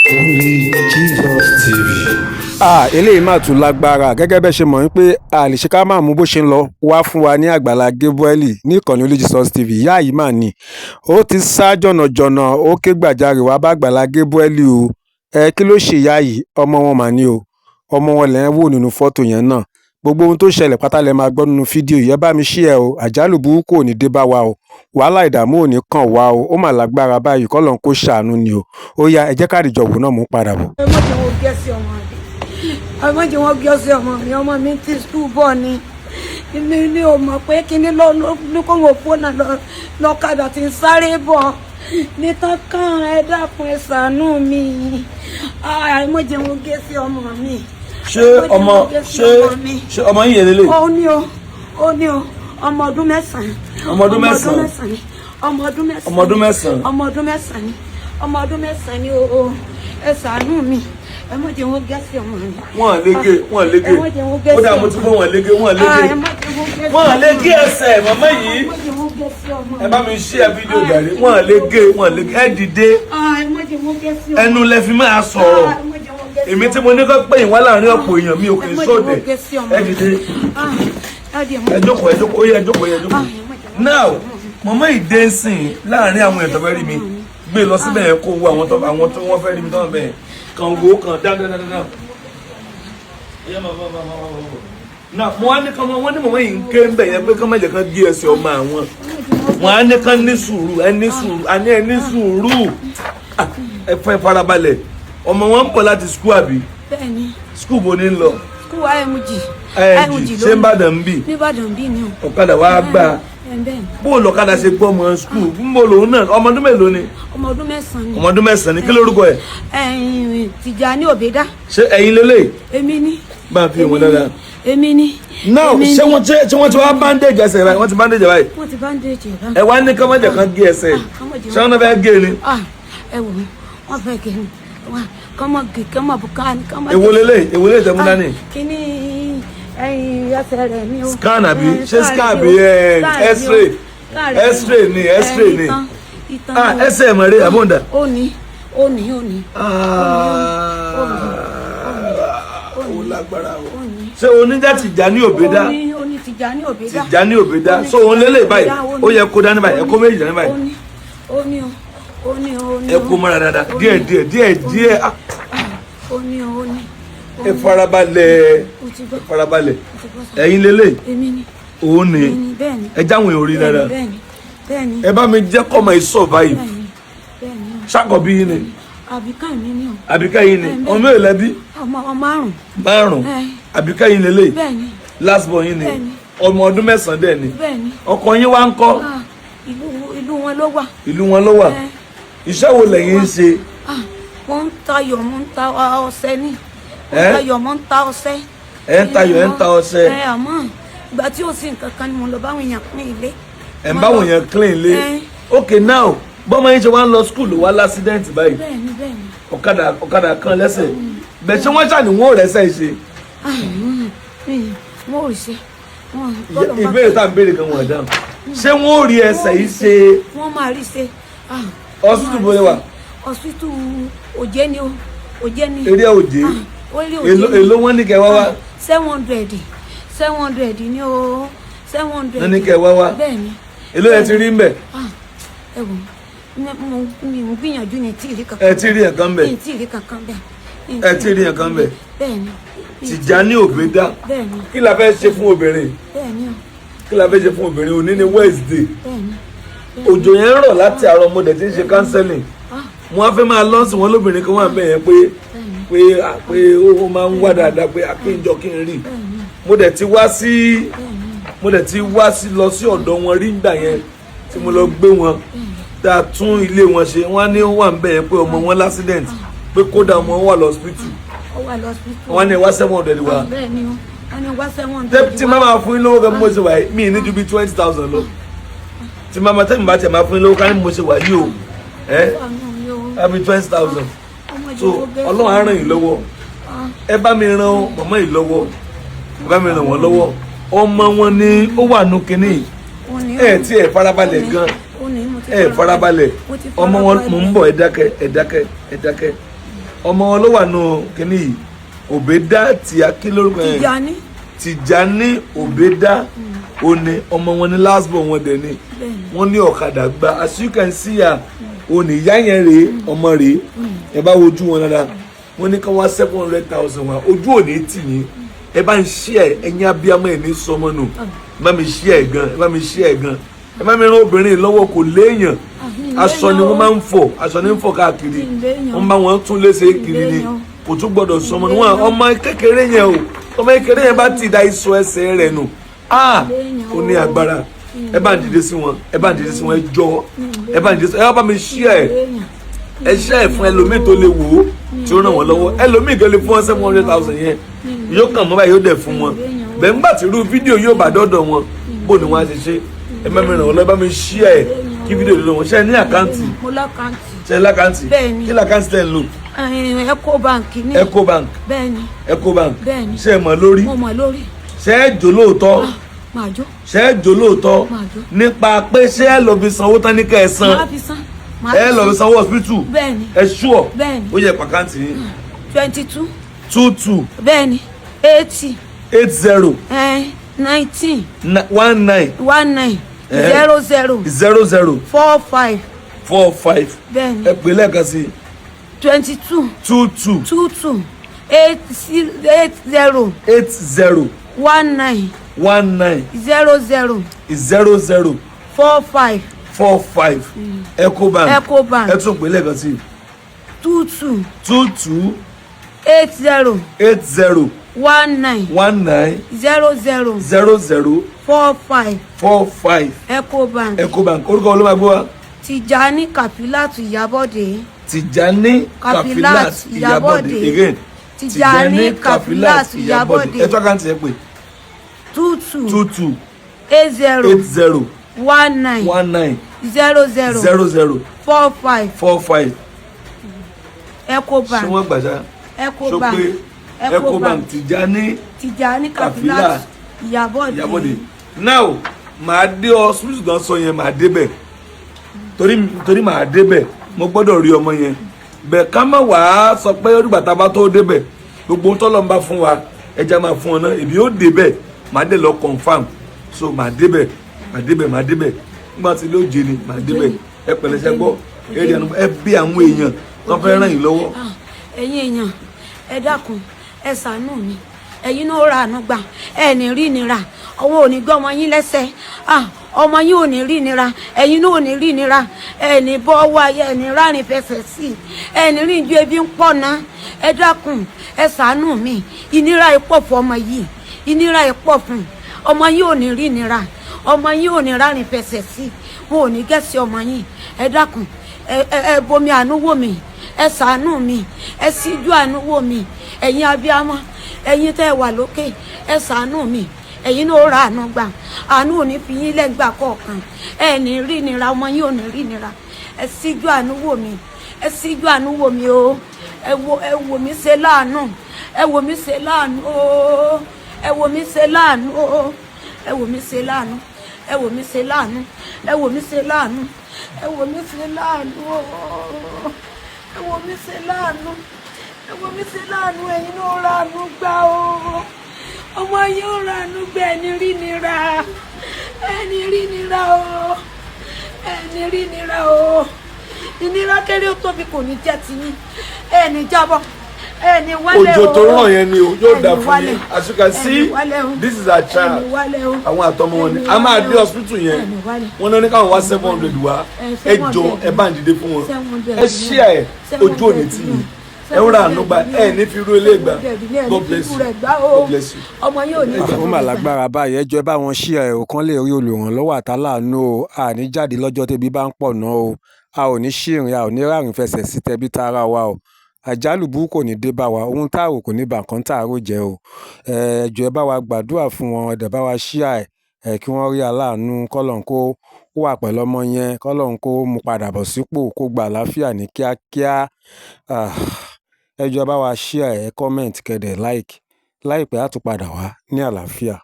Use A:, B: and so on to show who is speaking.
A: Only Jesus TV.
B: Eléyìí máa tún lágbára gẹ́gẹ́ bẹ́ẹ̀ ṣe mọ̀ wípé a lè ṣe ká máa mú bó ṣe ń lọ wá fún wa ní Àgbàlá Gabriel ní ìkànnì Only Jesus TV. Ìyá yìí mà ní ó ti sá jọ̀nàjọ̀nà ó ké gbàjarè wá bá Àgbàlá Gabriel o. Kí ló ṣe ìyá yìí? Ọmọ wọn mà ní o, ọmọ wọn lẹ́ ń wò nínú fọ́tò yẹn náà. Gbogbo ohun tó ṣẹlẹ̀ pátá lẹ máa gbọ́ nínú fídíò yìí. Ẹ bá mi share o, àjálù burúkú ò ní dé bá wa o, wàhálà ìdààmú ò ní kàn wá o. Ó mà lágbára báyìí, k'Ọlọ́run kó ṣàánú ni o. Ó yá, ẹ jẹ́ ká dìjọ wò náà, mú padà bọ̀.
C: ẹ má jẹ́ wọ́n gẹ́ sí ọmọ mi, ẹ má jẹ́ wọ́n gẹ́ sí ọmọ mi ti skul bọ̀ ni mi ní o mọ̀ pé kíní ló kó wọn fóònù lọ́kadà tí ń sáré bọ̀ nítorí kan ẹ dákun ẹ ṣàánú mi, ẹ má jẹ́ wọ́n gẹ́ sí ọmọ mi.
D: ṣé ọmọ yìí yẹn lélẹ̀?
C: ó ní o ọmọ ọdún mẹ́sàn-án.
D: ọmọ ọdún mẹ́sàn-án
C: ni o, ẹ ṣàánú mi, ẹ má jẹ́ wọ́n gẹ́ sí ọmọ mi.
D: wọ́n lége ó dà mo ti fọ́ wọ́n lége wọ́n lége ẹsẹ̀ màmá yìí. ẹ bá mi share fídíò jàre. wọ́n lége ẹ dìde, ẹnu lẹ fi máa sọ̀rọ̀. èmi tí mo ní kọ́ pé ìwá láàrin ọ̀pọ̀ èèyàn mi ò kì í sóde. ẹ dìde, ẹ jókòó ó yẹ ẹ jókòó. now màmá yìí dé sìn láàrin àwọn èèyàn tó fẹ́ rí mi, gbé lọ síbẹ̀ yẹn kó wo àwọn tó wọ́n fẹ́ rí mi tán bẹ́ẹ̀ kan wo kan dáadáa. náà mo wá ní kan wọ́n ní màmá yìí ń ké ń bẹ̀ yẹn pé kán má jẹ́ kán gé ẹsẹ̀ ọmọ àwọn. wọ́n á ní kán ní sùúrù, ẹ ní sùúrù. ẹ fẹ́ farabalẹ̀. ọmọ wọn ń bọ̀ láti skul àbí?
C: bẹ́ẹ̀ni.
D: skul bo ni ń lọ?
C: skul IMG
D: ṣé ń bàdàn ń bì?
C: ní Ìbàdàn bí ni o.
D: ọ̀kadà wàá gbà. bó lọ́kadà ṣe gbọ́ ọmọ skul ń bọ̀ lòun náà. ọmọ ọdún mélòó ni?
C: ọmọ ọdún mẹ́sàn-án ni.
D: ọmọ ọdún mẹ́sàn-án ni. kí lórúkọ ẹ̀?
C: Tìjàní Òbédá.
D: ṣé ẹ̀yin lélẹ̀?
C: èmi ni.
D: bá a fi wọn dáadáa.
C: èmi ni.
D: now ṣé wọ́n ti wá bandage ẹsẹ̀ báyìí? wọ́n ti bandage báyìí?
C: wọ́n ti bandage báyìí.
D: ẹ wá ní ká má jẹ́ kán gé ẹsẹ̀. ṣé wọ́n fẹ́ gé ni?
C: ẹ wò wọ́n fẹ́ gé ni. kọ́mọ bùkánì.
D: èwo lélẹ̀ tẹ̀ mú dání?
C: kíní ẹsẹ̀ rẹ̀ ni o.
D: scan àbí? ṣé scan àbí x-ray? x-ray ni. ẹsẹ̀ mọ̀rẹ́ àbọ̀ǹda.
C: ó ní.
D: ó lágbára o. ṣé oníjà Tìjàní Òbédá?
C: ó ní
D: Tìjàní Òbédá. so òun lélẹ̀ báyìí ó yẹ kó dání báyìí, ẹ kó méjì dání báyìí.
C: ó ní.
D: ẹ kó mọ́ra dáadáa díẹ̀.
C: ó ní.
D: ẹ farabalẹ̀. ẹ̀yin lélẹ̀.
C: èmi ni.
D: òun ni. ẹ jáwọn èèyàn orí dáadáa. ẹ bá mi jẹ́ kọ́ ọmọ yìí survive. ṣàkọ́bí yín ni?
C: àbíká mi ni o.
D: àbíká yín ni? ọmọ mélòó lẹ́bí?
C: ọmọ márùn.
D: àbíká yín lélẹ̀? last born yín ni? ọmọ ọdún mẹ́sàn-án dẹ̀ ni? ọkọ yín wá ń kọ́?
C: ìlú wọn ló wà.
D: ìlú wọn ló wà. iṣẹ́ wo lẹ̀yin ń ṣe?
C: wọ́n ń tayọ̀, wọ́n ń ta ọṣẹ ni. wọ́n ń ta ọṣẹ.
D: ẹ ń tayọ̀, ẹ ń ta ọṣẹ.
C: àmọ́ ìgbà tí ó sì nǹkan kan ni mo lọ báwọn èèyàn pín ilé.
D: ẹ ń báwọn èèyàn clean ilé. okay now bọ́mọ yín ṣe wá ń lọ skul wá lásídẹ́ǹtì báyìí.
C: bẹ́ẹ̀ni.
D: ọ̀kadà kan lẹ́sẹ̀. bẹ́ẹ̀ ṣé wọ́n ṣàní wọ́n rẹ́sẹ̀ ṣe.
C: wọ́n ò ṣe.
D: ìbéèrè tá à ń béèrè kan wọ́n dáhùn. ṣé wọ́n ò rí ẹsẹ̀ yìí ṣe?
C: wọ́n máa rí ṣe.
D: hospital bóyá wà?
C: hospital òjé ni o.
D: eré òjé. èló wọ́n ní kẹ́ wá wá?
C: 700 ni o. 700.
D: wọ́n ní kẹ́ wá wá?
C: bẹ́ẹ̀ni.
D: èló ẹ ti rí ń bẹ̀?
C: ẹ wò mo gbìyànjú ní tí ìrí kankan.
D: ẹ ti rí nǹkan bẹ̀?
C: ní tí ìrí kankan bẹ̀.
D: ẹ ti rí nǹkan bẹ̀?
C: bẹ́ẹ̀ni.
D: Tìjàní Òbédá.
C: bẹ́ẹ̀ni.
D: kí la fẹ́ ṣe fún obìnrin?
C: bẹ́ẹ̀ni o.
D: kí la fẹ́ ṣe fún obìnrin? òní ni Wednesday.
C: bẹ́ẹ̀ni.
D: òjò yẹn ń rọ̀ láti àárọ̀ mo dẹ̀ ti ń ṣe counseling. wọ́n á fẹ́ máa lọ́sìn wọn lóbìnrin kan wà bẹ́ẹ̀ yẹn pé ó máa ń wá dáadáa pé akínjọ kí n rí. mo dẹ̀ ti wá lọ sí ọ̀dọ̀ wọn rí nígbà yẹn tí mo lọ gbé wọn tá a tún ilé wọn ṣe. wọ́n á ní wà ń bẹ̀ yẹn pé ọmọ wọn l'accident pé kódà ọmọ wọn wà lọ́sibítù. wọ́n ní wá 700 wá. tí màmá fún yín lówó kan mo ṣe wà yìí mí ní ju bí 20,000 lọ. tí màmá tẹ́mi bá tẹ̀ máa fún yín lówó kan ní mo ṣe wà yìí o àbí 20,000. so Ọlọ́run á ràn yín lọ́wọ́. ẹ bá mi ràn màmá yìí lọ́wọ́, ẹ bá mi ràn wọ́n lọ́wọ́. ọmọ wọn ni ó wà nù kínní. tí ẹ farabalẹ̀ gan. farabalẹ̀ ọmọ wọn mò ń bọ̀ ẹ dákẹ́ ọmọ wọn ló wà nù kínní yìí Òbédá tí a kí lórúkọ yẹn Tìjání Òbédá òní ọmọ wọn ní last born wọn dẹ̀ ni wọ́n ní ọ̀kadà gba as you can see ya òní ìyá yẹn rèé ọmọ rèé ẹ bá wojú wọn dáadáa wọ́n ní ká wá 700,000 wa ojú òní tì yín ẹ bá ń ṣí ẹ ẹ̀yin abiyamọ ẹ̀ ní sọmọ nù ẹ bá mi ṣí ẹ gan ẹ bá mi ṣí ẹ gan ẹ bá mi rán obìnrin lọ́wọ́ kò léèyàn aṣọ ni wọ́n máa ń fọ̀ aṣọ ni ń fọ̀ káàkiri wọ́n bá wọn tún léṣe kiri ni kò tún gbọ́dọ̀ sọmọ nù wọn ọmọ kékeré yẹn o ọmọ kékeré yẹn bá ti da iṣọ ẹsẹ̀ rẹ̀ nù ó ní agbára ẹ bá ń dìde sí wọn ẹ bá ń dìde sí wọn ẹ jọ ẹ bá ń dìde sí ẹ bá mi ṣí ẹ ṣe ẹ fún ẹlòmíì tó lè wò ó tí ó ràn wọ́n lọ́wọ́ ẹlòmíì tó lè fún wọn 700,000 yẹn yóò kàn mọ́ báyìí yóò dẹ̀ fún wọn bẹ́ẹ̀ nígbà tí irú fídíò yóò bá dọ́dọ̀ wọn bó ni wọ́n á ṣe ṣe ẹ má mi ràn wọ́n lọ́wọ́ ẹ bá mi ṣí ẹ kí fídíò lọ́dọ̀ wọn ṣe ní àkáǹtì ṣe lákáǹtì kí lákáǹtì tẹ̀ ń lò.
C: Ecobank ni.
D: Ecobank
C: bẹ́ẹ̀ni.
D: Ecobank
C: bẹ́ẹ̀ni.
D: ṣe é mọ̀ lórí.
C: mo mọ̀ lórí.
D: ṣe é jò lóòótọ́.
C: máa jó.
D: ṣe é jò lóòótọ́.
C: máa jó.
D: nípa pé ṣé ẹ lọ fi sanwó tán ní kẹ́ ẹ san.
C: máa fi san.
D: ẹ lọ fi sanwó hospital.
C: bẹ́ẹ̀ni.
D: ẹ ṣúọ.
C: bẹ́ẹ̀ni.
D: ó yẹ pàkáǹtì yín.
C: 22.
D: 22.
C: bẹ́ẹ̀ni. 80.
D: 80.
C: 19.
D: 19.
C: 19. 00.
D: 00.
C: 45.
D: 45.
C: bẹ́ẹ̀ni.
D: ẹ pè lẹ́ẹ̀kan sí.
C: 22.
D: 22.
C: 22. 80.
D: 80.
C: 19.
D: 19.
C: 00.
D: 00.
C: 45.
D: 45. Ecobank.
C: Ecobank.
D: ẹ tún pè lẹ́ẹ̀kan sí.
C: 22.
D: 22.
C: 80.
D: 80.
C: 19.
D: 19.
C: 00.
D: 00.
C: 45.
D: 45.
C: Ecobank.
D: Ecobank orúkọ wọn ló máa gbọ́ wa.
C: Tìjání Kàfílátù Ìyábọ̀dé.
D: Tìjání Kàfílát Ìyábọ̀dé again.
C: Tìjání Kàfílát Ìyábọ̀dé.
D: ẹ tún àkáǹtì ẹ pè.
C: 22.
D: 22.
C: 80.
D: 80.
C: 19.
D: 19.
C: 00.
D: 00.
C: 45.
D: 45.
C: Ecobank.
D: ṣé wọ́n gbà ṣá.
C: Ecobank.
D: sọ pé Ecobank
C: Tìjání Kàfílát Ìyábọ̀dé.
D: now màá dé hospital gan sọ yẹn màá débẹ̀ torí màá débẹ̀ mo gbọ́dọ̀ rí ọmọ yẹn bẹ́ẹ̀ ká má wàá sọ pé olùgbà tá a bá tó débẹ̀ gbogbo ohun tọ́lọ́ ń bá fún wa ẹja máa fún ọ náà èmi yóò débẹ̀ màá dé lọ confam so màá débẹ̀ nígbà tí ilé òjé ni màá débẹ̀ ẹ pẹ̀lẹ́sẹ̀ gbọ́ ẹ bí àwọn èèyàn tó fẹ́ ràn yín lọ́wọ́.
C: ẹ̀yin èèyàn ẹ dákun ẹ ṣàánú mi ẹ̀yin náà ra àánú gbà ẹ ní rí nira ọwọ́ ò ní gbọ́ ọmọ yín lẹ́sẹ̀ ọmọ yín ò ní rí nira ẹ̀yin náà ò ní rí nira ẹ ní bọ́ ọwọ́ ayé ẹ ní rárin fẹsẹ̀ sí ẹ ní rí ju ebi ń pọ̀ ná ẹ dákun ẹ ṣàánú mi ìnira ìpọ̀ fún ọmọ yìí ìnira ìpọ̀ fún ọmọ yín ò ní rí nira ọmọ yín ò ní rárin fẹsẹ̀ sí wọn ò ní gẹ̀ẹ́sì ọmọ yín ẹ dákun ẹ bomi àánú wò mí ẹ ṣàánú mi ẹ síjú àánú wò mí ẹ̀yin abiyamọ ẹ̀yin tẹ́ ẹ wà lókè ẹ ṣàánú mi ẹ̀yin náà ra àánú gbà àánú ò ní fi yín lẹ́gbàá kọ̀ọ̀kan ẹ ní rí nira ọmọ yín ò ní rí nira ẹ síjú àánú wò mí ẹ síjú àánú wò mí o ẹ wò mí ṣe láàánú ẹ wò mí ṣe láàánú o ẹ wò mí ṣe láàánú o ẹ wò mí ṣe láàánú ẹ wò mí ṣe láàánú ẹ wò mí ṣe láàánú ẹ wò mí ṣe láàánú o ẹ wò mí ṣe láàánú ẹ wò mí ṣe láàánú ẹ̀yin náà ra àánú gbà o ọmọ yóò ra àánú gbà ẹni rí nira o ẹni rí nira o ìnira kéré ó tóbi kò ní jẹ́ tiyín ẹni jábọ́ ẹni wálẹ̀ o
D: òjò tó ràn yẹn ni o yóò dà fún yín as you can see this is our child àwọn àtọmọ wọn ni a máa dé hospital yẹn wọn náà ní káwọn wá 700 wá ẹ jọ ẹ bá ń dìde fún wọn ẹ ṣí ẹ ojú òní tì yín ẹ ń ra ànúgbà ẹ ní fi rú ilé ìgbà God bless you God bless you.
C: ọmọ yóò ní
B: ó mà lágbára báyìí ẹjọ́ ẹ bá wọn ṣí ẹ ò kán lè rí olùrànlọ́wọ́ àtàláàánú o àní jáde lọ́jọ́ tẹ́bí bá ń pọ̀ náà o a ò ní ṣìrìn a ò ní rárìn fẹsẹ̀ sí tẹbí tara wa o àjálù burúkú kò ní dé bá wa ohun táàrò kò ní bà nǹkan táàrò jẹ́ o ẹjọ́ ẹ bá wa gbàdúrà fún wọn ẹ̀dẹ̀ bá wa ṣí ẹ kí wọ́n rí aláàánú kọ́lọ́n kó wà pẹ̀lú ọmọ yẹn kọ́lọ́n kó mú padà bọ̀ sípò kó gba àlàáfíà ní kíákíá ẹ jọ̀ọ́ bá wa share ẹ comment kẹ́dẹ̀ like láìpẹ́ á tún padà wá ní àlàáfíà.